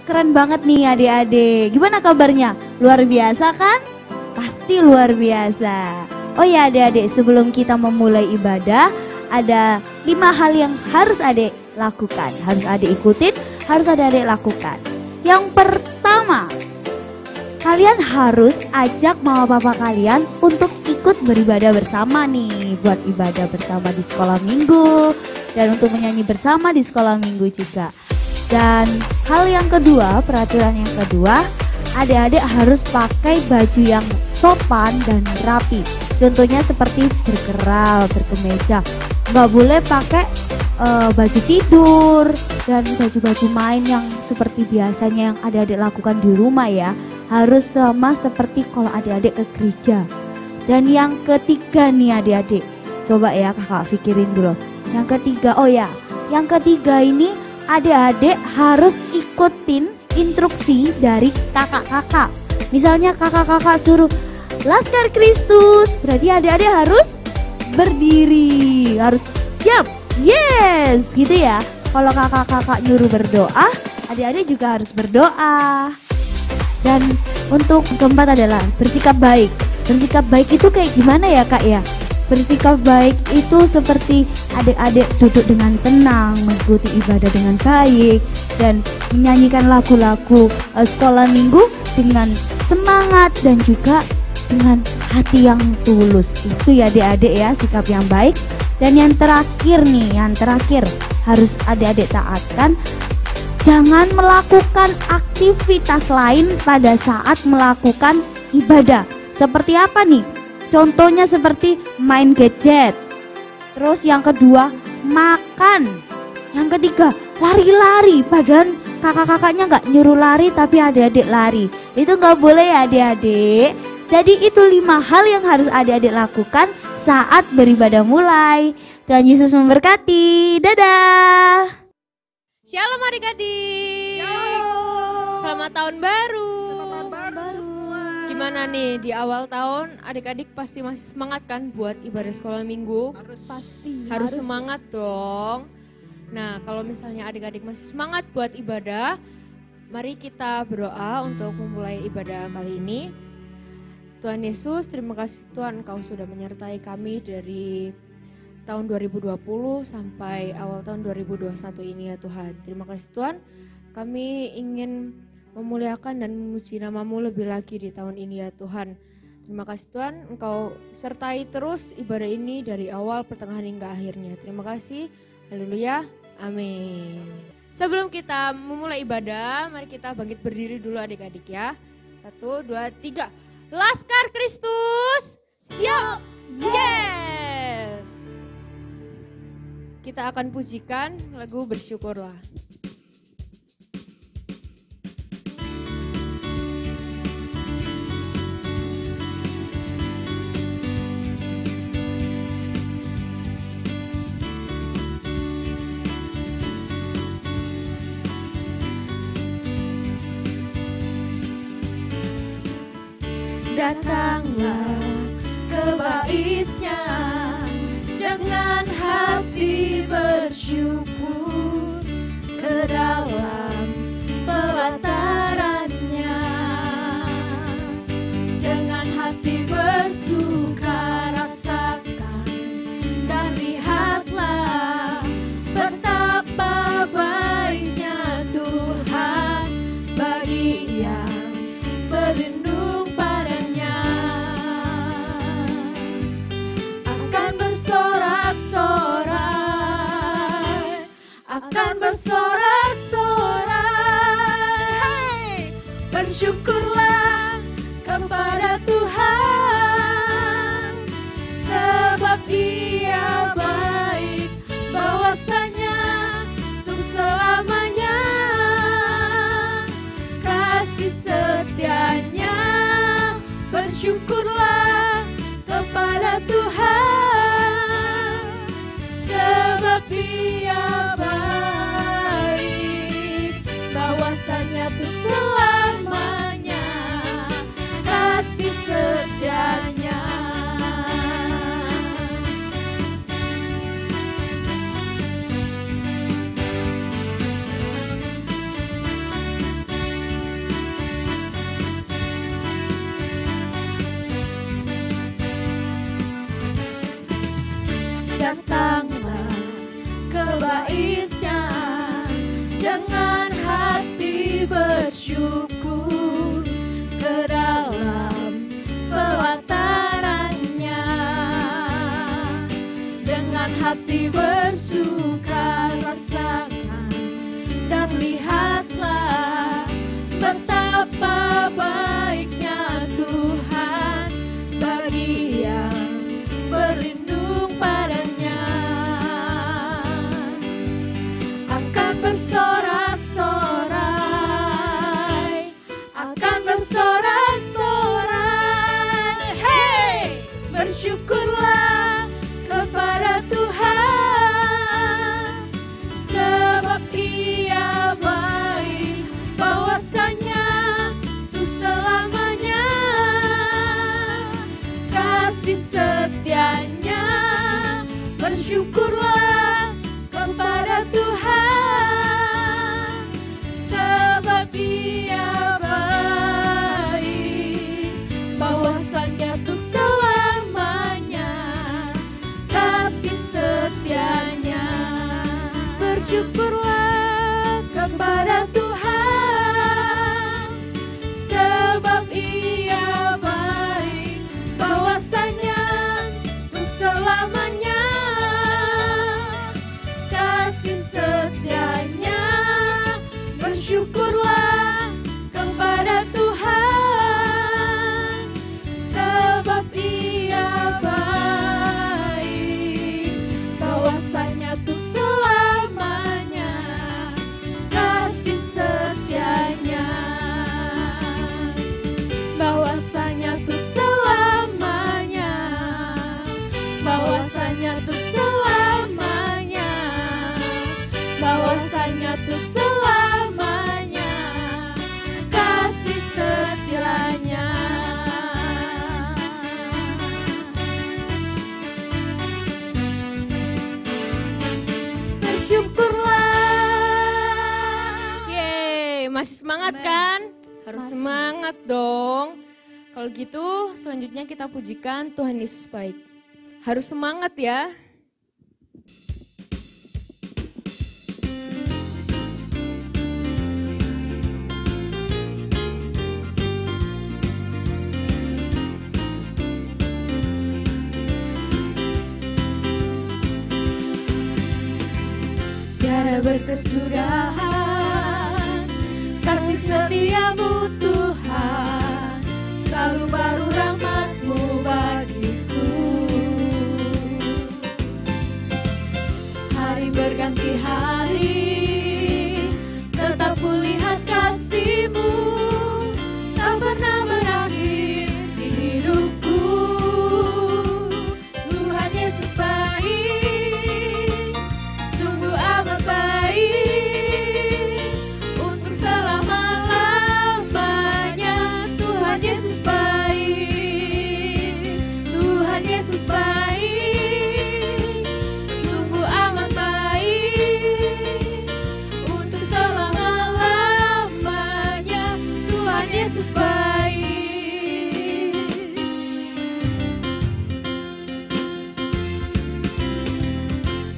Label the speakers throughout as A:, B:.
A: keren banget nih adik-adik. Gimana kabarnya? Luar biasa kan? Pasti luar biasa. Oh ya adik-adik, sebelum kita memulai ibadah, ada 5 hal yang harus adik lakukan. Harus adik ikutin, harus adik lakukan. Yang pertama, kalian harus ajak mama papa kalian untuk ikut beribadah bersama nih. Buat ibadah bersama di sekolah minggu. Dan untuk menyanyi bersama di sekolah minggu juga. Dan hal yang kedua, peraturan yang kedua, adik-adik harus pakai baju yang sopan dan rapi. Contohnya seperti berkeral, berkemeja. Nggak boleh pakai baju tidur dan baju-baju main yang seperti biasanya yang adik-adik lakukan di rumah ya. Harus sama seperti kalau adik-adik ke gereja. Dan yang ketiga nih adik-adik, coba ya kakak pikirin dulu. Yang ketiga, oh ya, yang ketiga ini adik-adik harus ikutin instruksi dari kakak-kakak. Misalnya kakak-kakak suruh Laskar Kristus, berarti adik-adik harus berdiri, harus siap, yes, gitu ya. Kalau kakak-kakak nyuruh berdoa, adik-adik juga harus berdoa. Dan untuk keempat adalah bersikap baik. Bersikap baik itu kayak gimana ya kak ya? Bersikap baik itu seperti adik-adik duduk dengan tenang, mengikuti ibadah dengan baik, dan menyanyikan lagu-lagu sekolah minggu dengan semangat dan juga dengan hati yang tulus. Itu ya adik-adik ya, sikap yang baik. Dan yang terakhir nih, yang terakhir harus adik-adik taatkan, jangan melakukan aktivitas lain pada saat melakukan ibadah. Seperti apa nih? Contohnya seperti main gadget. Terus yang kedua, makan. Yang ketiga, lari-lari. Padahal kakak-kakaknya nggak nyuruh lari tapi adik-adik lari. Itu nggak boleh ya adik-adik. Jadi itu 5 hal yang harus adik-adik lakukan saat beribadah mulai. Tuhan Yesus memberkati. Dadah.
B: Shalom adik-adik.
C: Shalom.
B: Selamat tahun baru.
C: Selamat tahun baru semua.
B: Gimana nih di awal tahun adik-adik pasti masih semangat kan buat ibadah sekolah minggu? Harus semangat dong. Nah kalau misalnya adik-adik masih semangat buat ibadah, mari kita berdoa untuk memulai ibadah kali ini. Tuhan Yesus, terima kasih Tuhan Engkau sudah menyertai kami dari tahun 2020 sampai awal tahun 2021 ini ya Tuhan. Terima kasih Tuhan, kami ingin memuliakan dan memuji nama-Mu lebih lagi di tahun ini ya Tuhan. Terima kasih Tuhan, Engkau sertai terus ibadah ini dari awal, pertengahan hingga akhirnya. Terima kasih, haleluya, amin. Sebelum kita memulai ibadah, mari kita bangkit berdiri dulu adik-adik ya. 1, 2, 3. Laskar Kristus, siap, yes. Kita akan pujikan lagu Bersyukurlah.
D: Datanglah ke bait-Nya dengan hati bersyukur, ke dalam pelataran-Nya dengan hati bersuka rasakan dan lihatlah betapa baiknya Tuhan bagi yang berlindung padanya. Akan bersorak-sorai, akan bersorak-sorai, hey! Bersyukurlah kepada Tuhan, sebab Dia baik, bahwasanya untuk selamanya kasih setianya. Bersyukurlah kepada Tuhan, sebab Dia baik, bahwasanya untuk selamanya kasih setianya. hati bersuka, rasakan dan lihatlah betapa baiknya Tuhan bagi yang berlindung padanya. Akan bersorak-sorai, akan bersorak-sorai, hey, bersyukurlah kepada Tuhan, sebab Ia baik, bahwasanya untuk selamanya kasih setianya. Bersyukurlah kepada Tuhan, sebab Ia baik, bahwasanya untuk selamanya kasih setianya. Bersyukurlah kepada Tuhan, sebab Ia baik, bahwasanya untuk selamanya kasih setianya. Bersyukurlah kepada Tuhan, sebab Ia baik, bahwasanya untuk selamanya kasih setianya. Bahwasanya untuk selamanya, bahwasanya untuk selamanya, bahwasanya untuk selamanya kasih setianya. Bersyukurlah.
B: Yeay, masih semangat kan? Harus semangat dong. Kalau gitu selanjutnya kita pujikan Tuhan Yesus baik. Harus semangat ya.
D: Tiada berkesudahan kasih setiamu Tuhan, selalu baru rahmat-Mu bagiku. Hari berganti hari, tetap kulihat kasih-Mu, tak pernah berakhir di hidupku. Tuhan Yesus baik, sungguh amat baik, untuk selama-lamanya. Tuhan Yesus baik, Tuhan Yesus baik, sungguh amat baik, untuk selama-lamanya. Tuhan Yesus baik.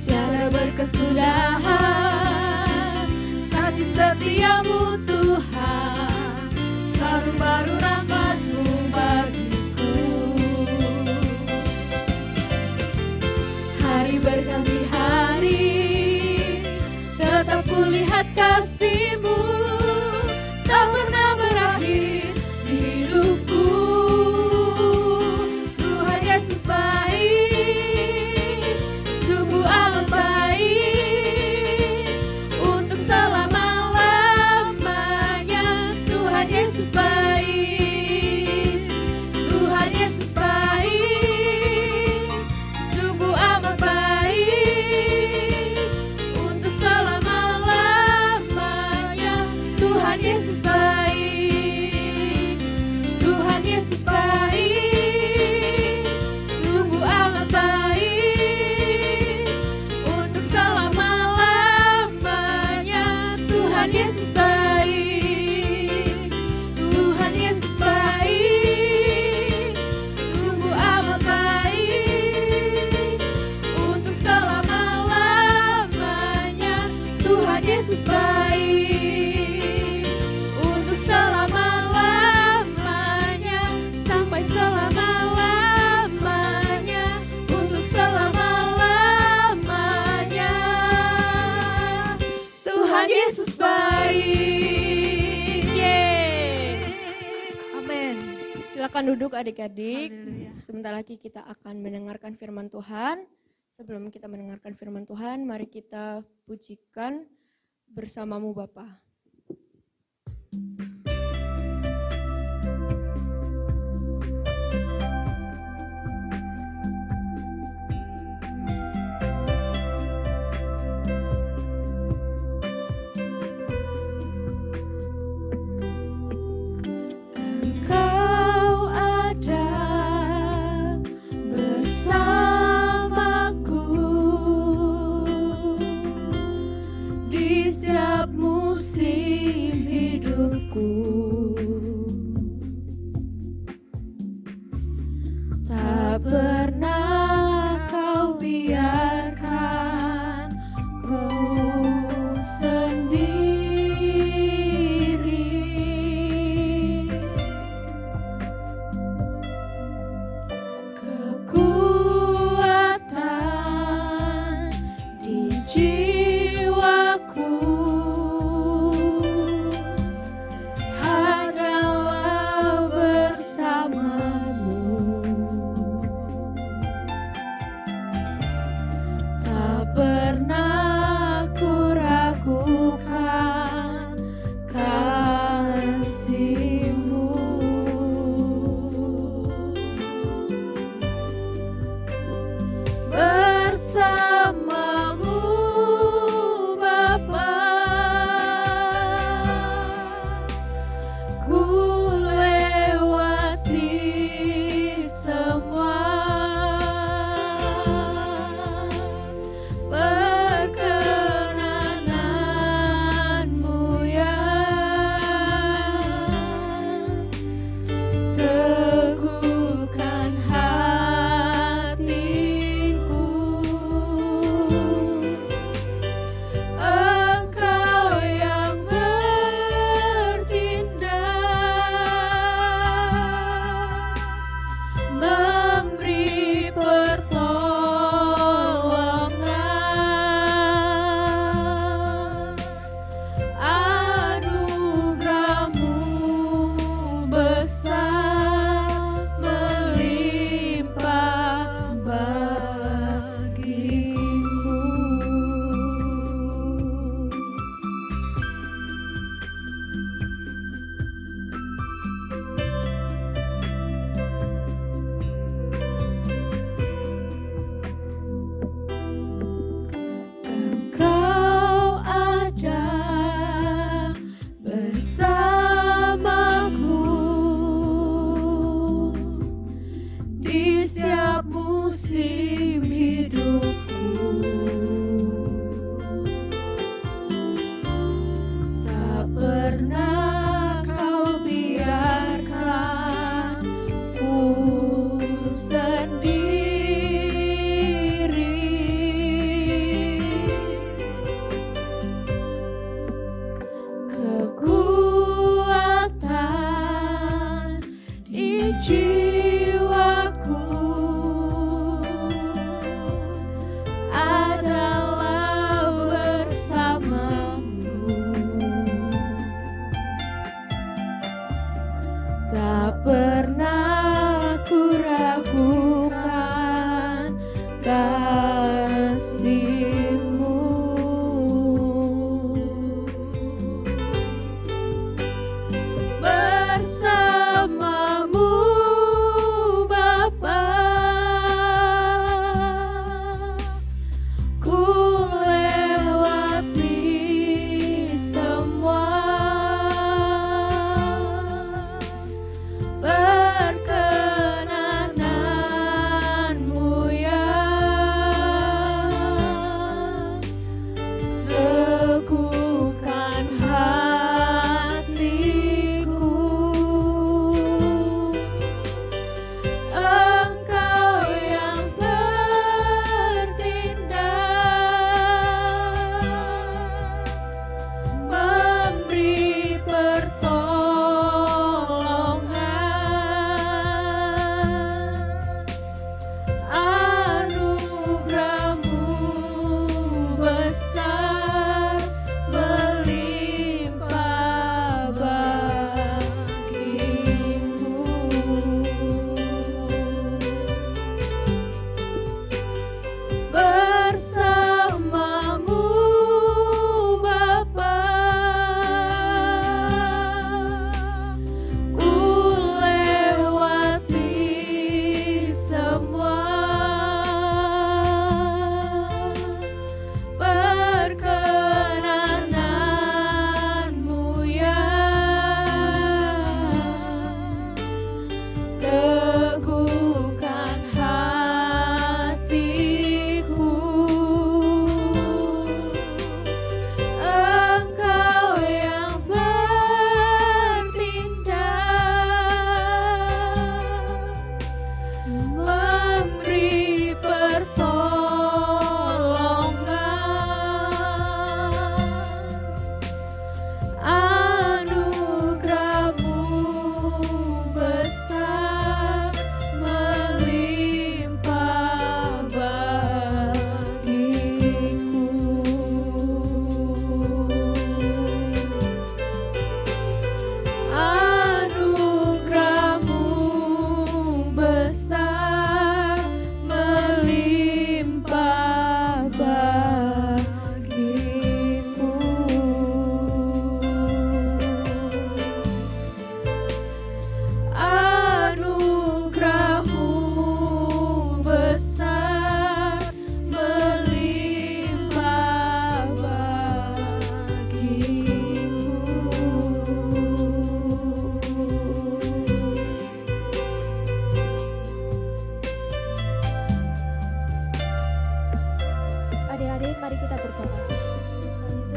D: Tiada berkesudahan kasih setiamu Tuhan, selalu baru rahmat-Mu bagiku. Hari berganti hari, tetap kulihat kasih-Mu, tak pernah berakhir di hidupku. Tuhan Yesus baik, sungguh amat baik, untuk selama-lamanya. Tuhan Yesus baik, Tuhan Yesus baik, sungguh amat baik, untuk selama-lamanya. Tuhan Yesus baik, Tuhan Yesus baik, sungguh amat baik, untuk selama-lamanya. Tuhan Yesus baik, Tuhan Yesus baik, sungguh amat baik, untuk selama-lamanya. Tuhan Yesus baik, untuk selama-lamanya, sampai selama-lamanya, untuk selama-lamanya.
B: Silakan duduk adik-adik. Sebentar lagi kita akan mendengarkan firman Tuhan. Sebelum kita mendengarkan firman Tuhan, mari kita pujikan bersamamu Bapa.
D: Tak pernah kau biarkan ku sendiri. Kekuatan di jiwaku hanyalah bersamamu. Tak pernah ku ragukan kasih-Mu. Bersamamu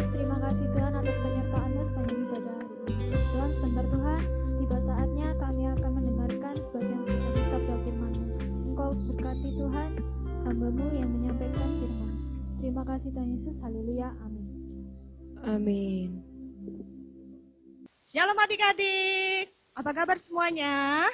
E: Yesus, terima kasih Tuhan atas penyertaan-Mu sepanjang ibadah hari ini. Tuhan, sebentar Tuhan, tiba saatnya kami akan mendengarkan sebagian dari sabda firman-Mu. Engkau berkati Tuhan, hamba-Mu yang menyampaikan firman. Terima kasih Tuhan Yesus, haleluya, amin.
B: Amin.
C: Shalom adik-adik, apa kabar semuanya?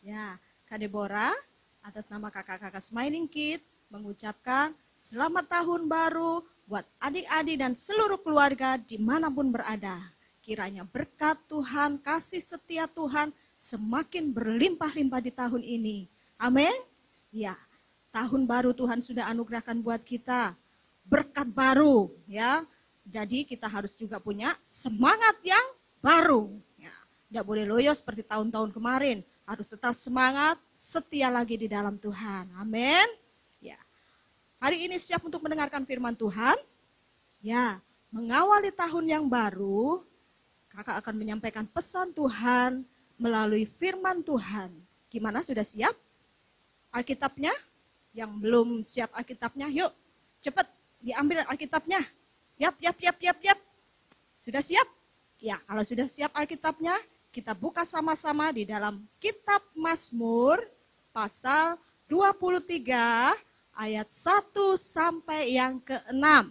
C: Ya, Kak Deborah atas nama kakak-kakak Smiling Kids mengucapkan selamat tahun baru buat adik-adik dan seluruh keluarga dimanapun berada. Kiranya berkat Tuhan, kasih setia Tuhan semakin berlimpah-limpah di tahun ini. Amin. Ya, tahun baru Tuhan sudah anugerahkan buat kita berkat baru, ya. Jadi kita harus juga punya semangat yang baru. Ya, tidak boleh loyo seperti tahun-tahun kemarin. Harus tetap semangat, setia lagi di dalam Tuhan. Amin. Ya. Hari ini siap untuk mendengarkan firman Tuhan. Ya, mengawali tahun yang baru, kakak akan menyampaikan pesan Tuhan melalui firman Tuhan. Gimana, sudah siap Alkitabnya? Yang belum siap Alkitabnya, yuk cepat diambil Alkitabnya. Yap. Sudah siap? Ya, kalau sudah siap Alkitabnya, kita buka sama-sama di dalam kitab Mazmur pasal 23 ayat 1 sampai yang ke-6.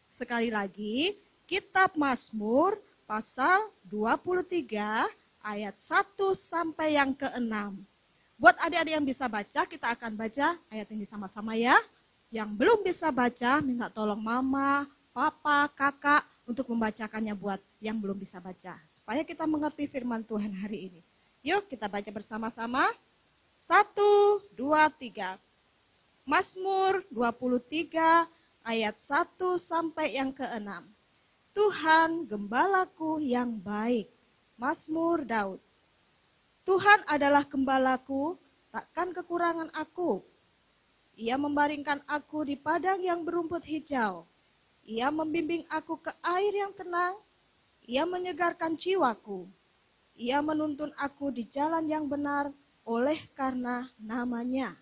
C: Sekali lagi, kitab Mazmur pasal 23 ayat 1 sampai yang ke-6. Buat adik-adik yang bisa baca, kita akan baca ayat ini sama-sama ya. Yang belum bisa baca, minta tolong mama, papa, kakak untuk membacakannya buat yang belum bisa baca. Supaya kita mengerti firman Tuhan hari ini. Yuk kita baca bersama-sama. 1, 2, 3. Mazmur 23 ayat 1 sampai yang ke-6. Tuhan gembalaku yang baik. Mazmur Daud. Tuhan adalah gembalaku, takkan kekurangan aku. Ia membaringkan aku di padang yang berumput hijau. Ia membimbing aku ke air yang tenang. Ia menyegarkan jiwaku. Ia menuntun aku di jalan yang benar oleh karena namanya.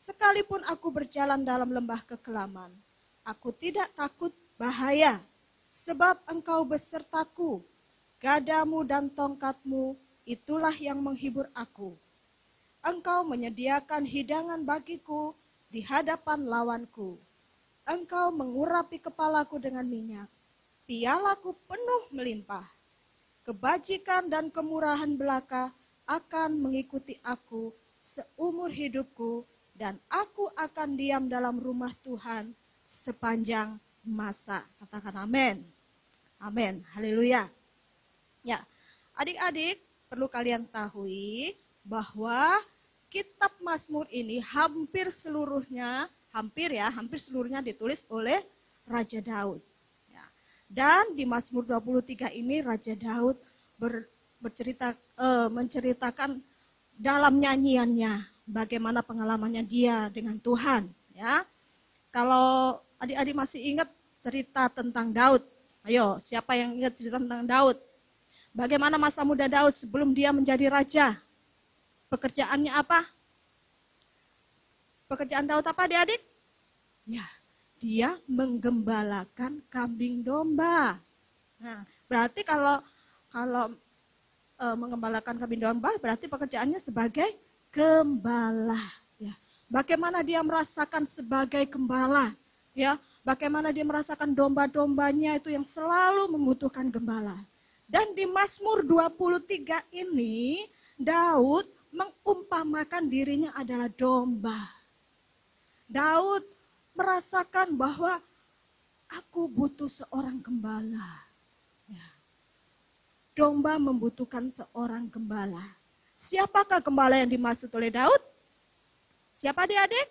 C: Sekalipun aku berjalan dalam lembah kekelaman, aku tidak takut bahaya, sebab Engkau besertaku. Gadamu dan tongkatmu, itulah yang menghibur aku. Engkau menyediakan hidangan bagiku di hadapan lawanku. Engkau mengurapi kepalaku dengan minyak, pialaku penuh melimpah. Kebajikan dan kemurahan belaka akan mengikuti aku seumur hidupku, dan aku akan diam dalam rumah Tuhan sepanjang masa. Katakan amin. Amin. Haleluya. Ya, adik-adik perlu kalian tahui bahwa kitab Mazmur ini hampir seluruhnya ditulis oleh Raja Daud. Ya. Dan di Mazmur 23 ini Raja Daud menceritakan dalam nyanyiannya bagaimana pengalamannya dia dengan Tuhan. Ya. Kalau adik-adik masih ingat cerita tentang Daud, ayo siapa yang ingat cerita tentang Daud? Bagaimana masa muda Daud sebelum dia menjadi raja? Pekerjaannya apa? Pekerjaan Daud apa adik-adik? Ya, dia menggembalakan kambing domba. Nah, berarti kalau menggembalakan kambing domba berarti pekerjaannya sebagai gembala. Ya, bagaimana dia merasakan sebagai gembala? Ya, bagaimana dia merasakan domba-dombanya itu yang selalu membutuhkan gembala. Dan di Mazmur 23 ini Daud mengumpamakan dirinya adalah domba. Daud merasakan bahwa aku butuh seorang gembala. Ya. Domba membutuhkan seorang gembala. Siapakah gembala yang dimaksud oleh Daud? Siapa adik-adik?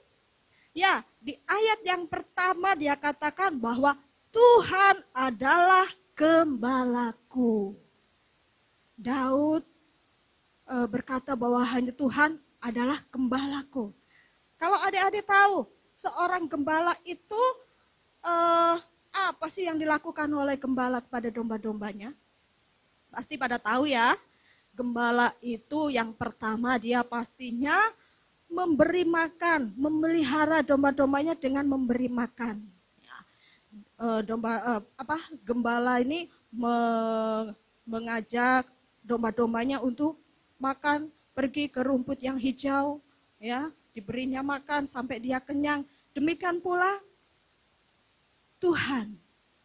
C: Ya, di ayat yang pertama dia katakan bahwa Tuhan adalah gembalaku. Daud berkata bahwa hanya Tuhan adalah gembalaku. Kalau adik-adik tahu, seorang gembala itu apa sih yang dilakukan oleh gembala kepada domba-dombanya? Pasti pada tahu ya, gembala itu yang pertama dia pastinya memberi makan, memelihara domba-dombanya dengan memberi makan. Ya. gembala ini mengajak domba-dombanya untuk makan, pergi ke rumput yang hijau, ya, diberinya makan sampai dia kenyang. Demikian pula Tuhan.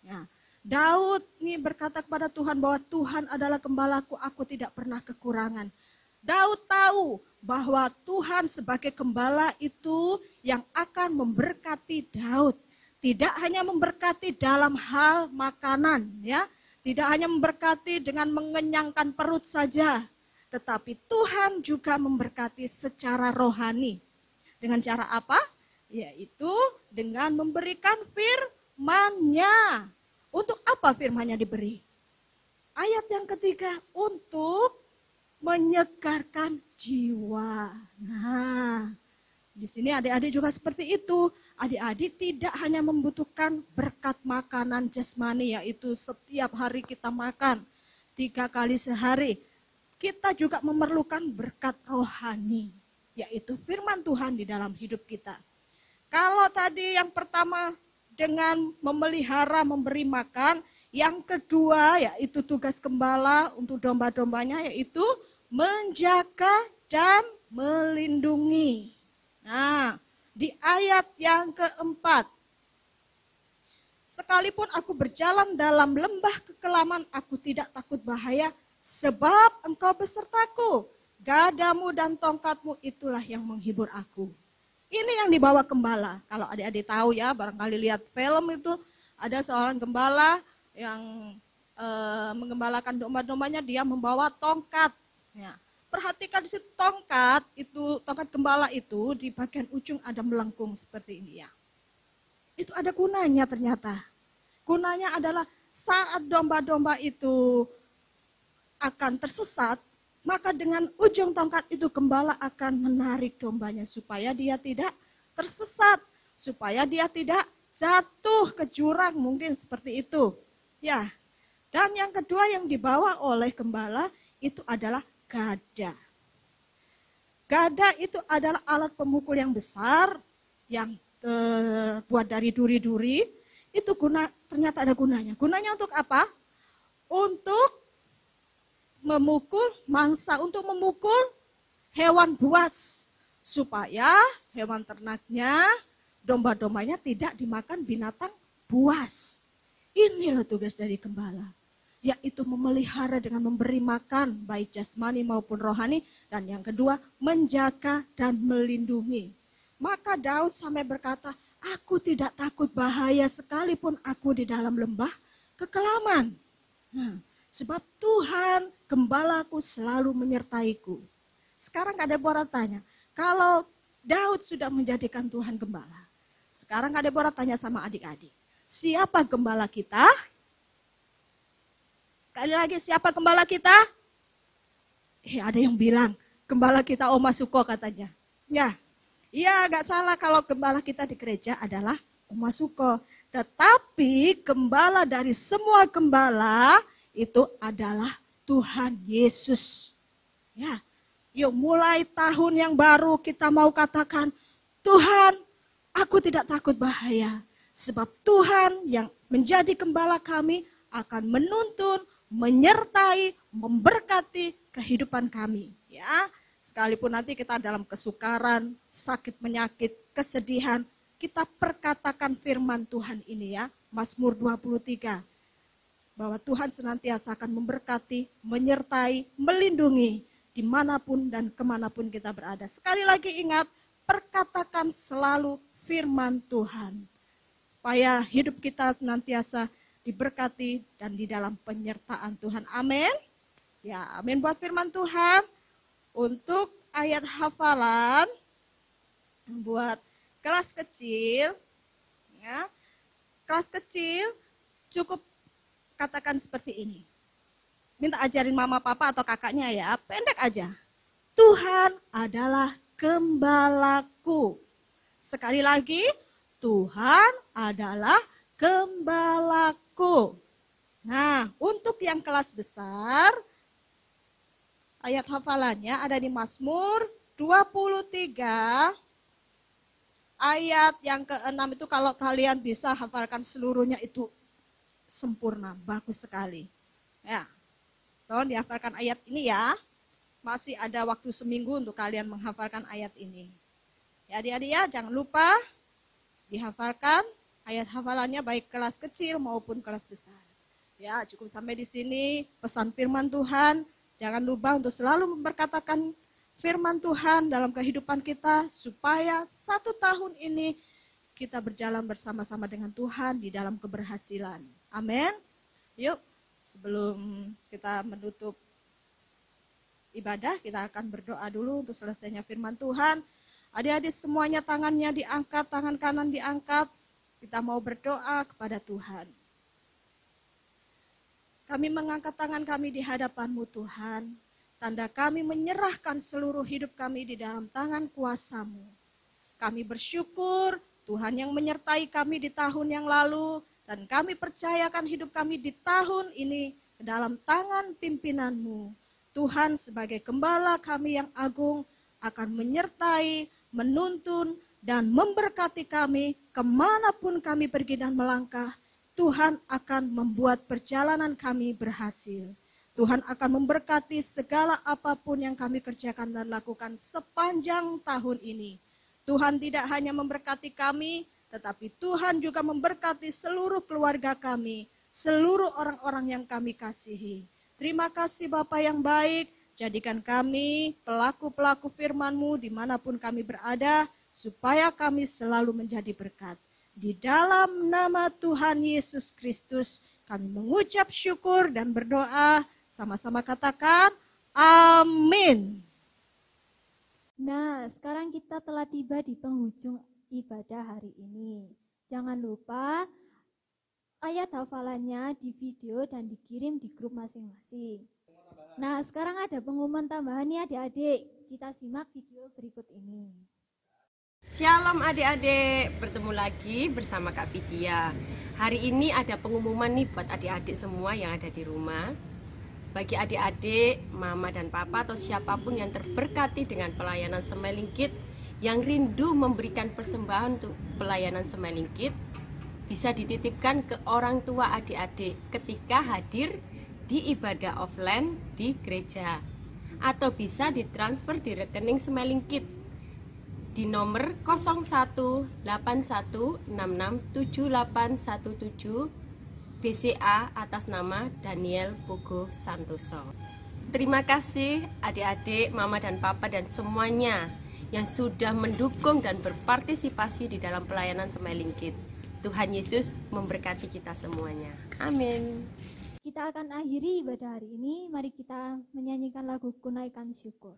C: Ya, Daud ini berkata kepada Tuhan bahwa Tuhan adalah gembalaku, aku tidak pernah kekurangan. Daud tahu bahwa Tuhan sebagai gembala itu yang akan memberkati Daud. Tidak hanya memberkati dalam hal makanan, ya, tidak hanya memberkati dengan mengenyangkan perut saja, tetapi Tuhan juga memberkati secara rohani. Dengan cara apa? Yaitu dengan memberikan firman-Nya. Untuk apa firman-Nya diberi? Ayat yang ketiga, untuk menyegarkan jiwa. Nah, di sini adik-adik juga seperti itu. Adik-adik tidak hanya membutuhkan berkat makanan jasmani, yaitu setiap hari kita makan 3 kali sehari. Kita juga memerlukan berkat rohani, yaitu firman Tuhan di dalam hidup kita. Kalau tadi yang pertama dengan memelihara, memberi makan, yang kedua yaitu tugas gembala untuk domba-dombanya, yaitu menjaga dan melindungi. Nah, di ayat yang keempat, sekalipun aku berjalan dalam lembah kekelaman, aku tidak takut bahaya, sebab engkau besertaku, gadamu dan tongkatmu itulah yang menghibur aku. Ini yang dibawa gembala. Kalau adik-adik tahu ya, barangkali lihat film itu, ada seorang gembala yang menggembalakan domba-dombanya, dia membawa tongkat. Ya. Perhatikan di situ tongkat gembala itu di bagian ujung ada melengkung seperti ini ya. Itu ada gunanya ternyata. Gunanya adalah saat domba-domba itu akan tersesat, maka dengan ujung tongkat itu gembala akan menarik dombanya supaya dia tidak tersesat, supaya dia tidak jatuh ke jurang, mungkin seperti itu. Ya. Dan yang kedua yang dibawa oleh gembala itu adalah gada. Gada itu adalah alat pemukul yang besar yang terbuat dari duri-duri. Itu ternyata ada gunanya. Gunanya untuk apa? Untuk memukul mangsa, untuk memukul hewan buas supaya hewan ternaknya, domba-dombanya tidak dimakan binatang buas. Inilah tugas dari gembala, yaitu memelihara dengan memberi makan baik jasmani maupun rohani, dan yang kedua menjaga dan melindungi. Maka Daud sampai berkata, aku tidak takut bahaya sekalipun aku di dalam lembah kekelaman. Nah, sebab Tuhan gembalaku selalu menyertaiku. Sekarang Kak Deborah tanya, kalau Daud sudah menjadikan Tuhan gembala, sekarang Kak Deborah tanya sama adik-adik, siapa gembala kita? Sekali lagi, siapa gembala kita? Ada yang bilang, gembala kita Oma Suko katanya. Ya, gak salah kalau gembala kita di gereja adalah Oma Suko. Tetapi gembala dari semua gembala itu adalah Tuhan Yesus. Ya, yuk mulai tahun yang baru kita mau katakan, Tuhan, aku tidak takut bahaya. Sebab Tuhan yang menjadi gembala kami akan menuntun, menyertai, memberkati kehidupan kami. Ya, sekalipun nanti kita dalam kesukaran, sakit, penyakit, kesedihan, kita perkatakan firman Tuhan ini ya, Mazmur 23. Bahwa Tuhan senantiasa akan memberkati, menyertai, melindungi dimanapun dan kemanapun kita berada. Sekali lagi ingat, perkatakan selalu firman Tuhan. Supaya hidup kita senantiasa diberkati dan di dalam penyertaan Tuhan. Amin. Ya, amin buat firman Tuhan. Untuk ayat hafalan buat kelas kecil, ya, kelas kecil cukup katakan seperti ini. Minta ajarin mama, papa atau kakaknya ya, pendek aja. Tuhan adalah gembalaku. Sekali lagi, Tuhan adalah gembalaku. Nah, untuk yang kelas besar, ayat hafalannya ada di Mazmur 23 ayat yang ke-6 itu kalau kalian bisa hafalkan seluruhnya itu sempurna, bagus sekali. Ya, tolong dihafalkan ayat ini ya. Masih ada waktu seminggu untuk kalian menghafalkan ayat ini. Ya adik-adik ya, jangan lupa dihafalkan ayat hafalannya baik kelas kecil maupun kelas besar. Ya, cukup sampai di sini pesan firman Tuhan. Jangan lupa untuk selalu memperkatakan firman Tuhan dalam kehidupan kita supaya 1 tahun ini kita berjalan bersama-sama dengan Tuhan di dalam keberhasilan. Amin. Yuk, sebelum kita menutup ibadah, kita akan berdoa dulu untuk selesainya firman Tuhan. Adik-adik semuanya tangannya diangkat, tangan kanan diangkat. Kita mau berdoa kepada Tuhan. Kami mengangkat tangan kami di hadapan-Mu Tuhan. Tanda kami menyerahkan seluruh hidup kami di dalam tangan kuasa-Mu. Kami bersyukur Tuhan yang menyertai kami di tahun yang lalu. Dan kami percayakan hidup kami di tahun ini ke dalam tangan pimpinan-Mu. Tuhan sebagai gembala kami yang agung akan menyertai, menuntun, dan memberkati kami kemanapun kami pergi dan melangkah. Tuhan akan membuat perjalanan kami berhasil. Tuhan akan memberkati segala apapun yang kami kerjakan dan lakukan sepanjang tahun ini. Tuhan tidak hanya memberkati kami, tetapi Tuhan juga memberkati seluruh keluarga kami, seluruh orang-orang yang kami kasihi. Terima kasih Bapa yang baik, jadikan kami pelaku-pelaku firman-Mu dimanapun kami berada, supaya kami selalu menjadi berkat. Di dalam nama Tuhan Yesus Kristus, kami mengucap syukur dan berdoa, sama-sama katakan, amin.
E: Nah, sekarang kita telah tiba di penghujung ibadah hari ini. Jangan lupa ayat hafalannya di video dan dikirim di grup masing-masing. Nah, sekarang ada pengumuman tambahan nih adik-adik. Kita simak video berikut ini.
F: Shalom adik-adik, bertemu lagi bersama Kak Vidya. Hari ini ada pengumuman nih buat adik-adik semua yang ada di rumah. Bagi adik-adik, mama dan papa atau siapapun yang terberkati dengan pelayanan Smiling Kids, yang rindu memberikan persembahan untuk pelayanan Smiling Kids, bisa dititipkan ke orang tua adik-adik ketika hadir di ibadah offline di gereja. Atau bisa ditransfer di rekening Smiling Kids di nomor 0181667817 BCA atas nama Daniel Pugo Santoso. Terima kasih adik-adik, mama dan papa dan semuanya yang sudah mendukung dan berpartisipasi di dalam pelayanan Smiling Kids. Tuhan Yesus memberkati kita semuanya. Amin.
E: Kita akan akhiri ibadah hari ini. Mari kita menyanyikan lagu Kunaikan Syukur.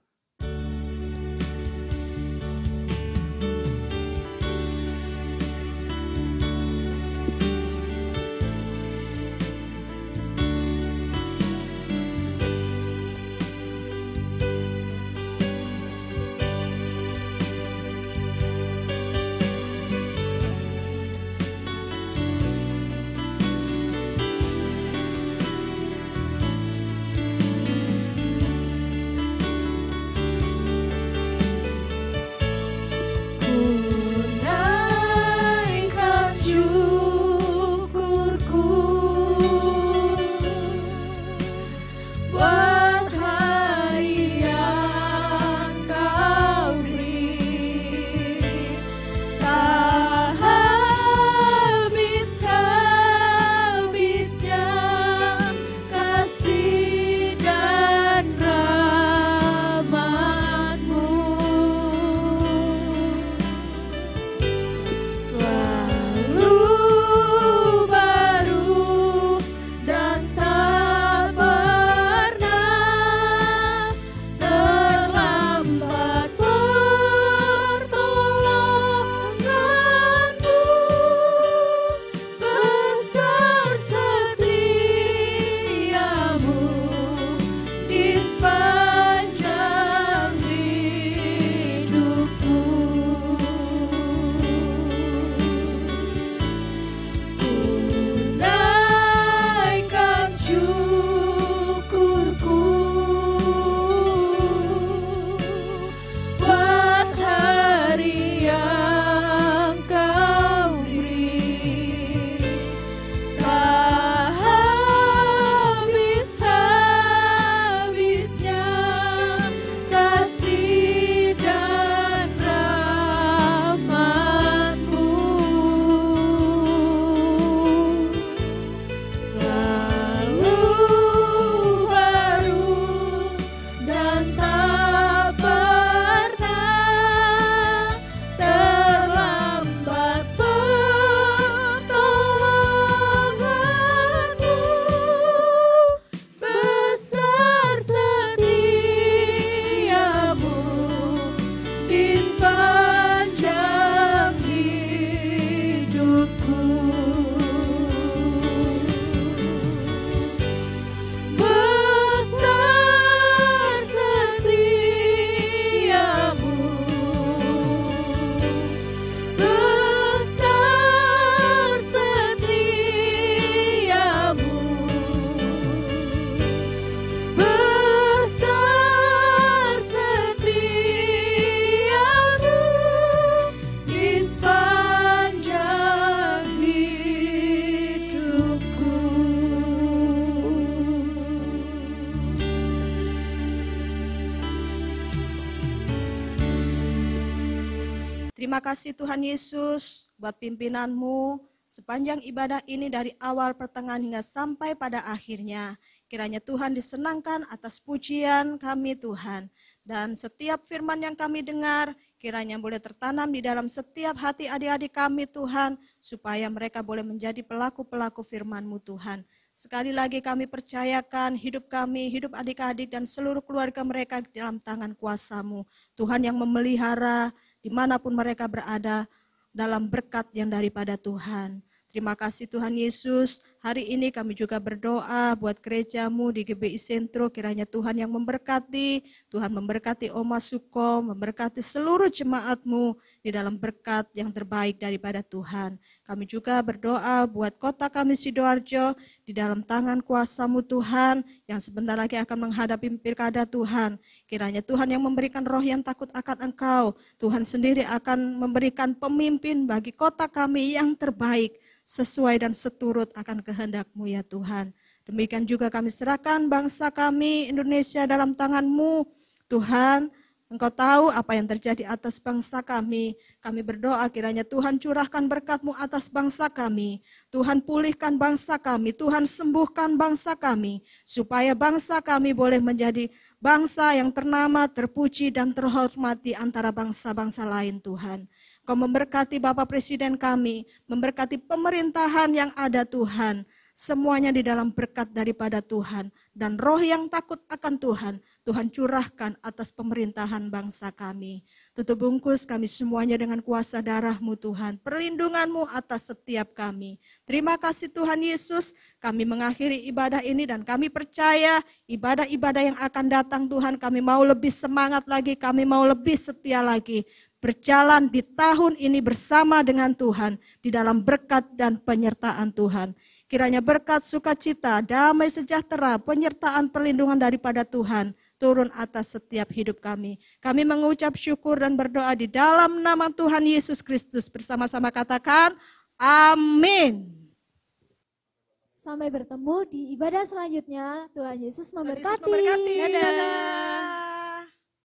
C: Terima kasih Tuhan Yesus buat pimpinan-Mu sepanjang ibadah ini dari awal pertengahan hingga sampai pada akhirnya. Kiranya Tuhan disenangkan atas pujian kami Tuhan. Dan setiap firman yang kami dengar kiranya boleh tertanam di dalam setiap hati adik-adik kami Tuhan. Supaya mereka boleh menjadi pelaku-pelaku firman-Mu Tuhan. Sekali lagi kami percayakan hidup kami, hidup adik-adik dan seluruh keluarga mereka dalam tangan kuasa-Mu. Tuhan yang memelihara dimanapun mereka berada dalam berkat yang daripada Tuhan. Terima kasih Tuhan Yesus. Hari ini kami juga berdoa buat gereja-Mu di GBI Sentro. Kiranya Tuhan yang memberkati. Tuhan memberkati Oma Suko, memberkati seluruh jemaat-Mu di dalam berkat yang terbaik daripada Tuhan. Kami juga berdoa buat kota kami Sidoarjo di dalam tangan kuasa-Mu Tuhan. Yang sebentar lagi akan menghadapi pilkada Tuhan. Kiranya Tuhan yang memberikan roh yang takut akan Engkau. Tuhan sendiri akan memberikan pemimpin bagi kota kami yang terbaik. Sesuai dan seturut akan kehendak-Mu ya Tuhan. Demikian juga kami serahkan bangsa kami Indonesia dalam tangan-Mu. Tuhan, Engkau tahu apa yang terjadi atas bangsa kami. Kami berdoa kiranya Tuhan curahkan berkat-Mu atas bangsa kami. Tuhan pulihkan bangsa kami, Tuhan sembuhkan bangsa kami. Supaya bangsa kami boleh menjadi bangsa yang ternama, terpuji dan terhormati antara bangsa-bangsa lain Tuhan. Kau memberkati Bapak Presiden kami, memberkati pemerintahan yang ada Tuhan. Semuanya di dalam berkat daripada Tuhan. Dan roh yang takut akan Tuhan, Tuhan curahkan atas pemerintahan bangsa kami. Tutup bungkus kami semuanya dengan kuasa darah-Mu Tuhan. Perlindungan-Mu atas setiap kami. Terima kasih Tuhan Yesus, kami mengakhiri ibadah ini dan kami percaya ibadah-ibadah yang akan datang Tuhan, kami mau lebih semangat lagi, kami mau lebih setia lagi. Berjalan di tahun ini bersama dengan Tuhan di dalam berkat dan penyertaan Tuhan. Kiranya berkat sukacita, damai sejahtera, penyertaan perlindungan daripada Tuhan turun atas setiap hidup kami. Kami mengucap syukur dan berdoa di dalam nama Tuhan Yesus Kristus. Bersama-sama katakan amin.
E: Sampai bertemu di ibadah selanjutnya. Tuhan Yesus memberkati.
C: Dadah.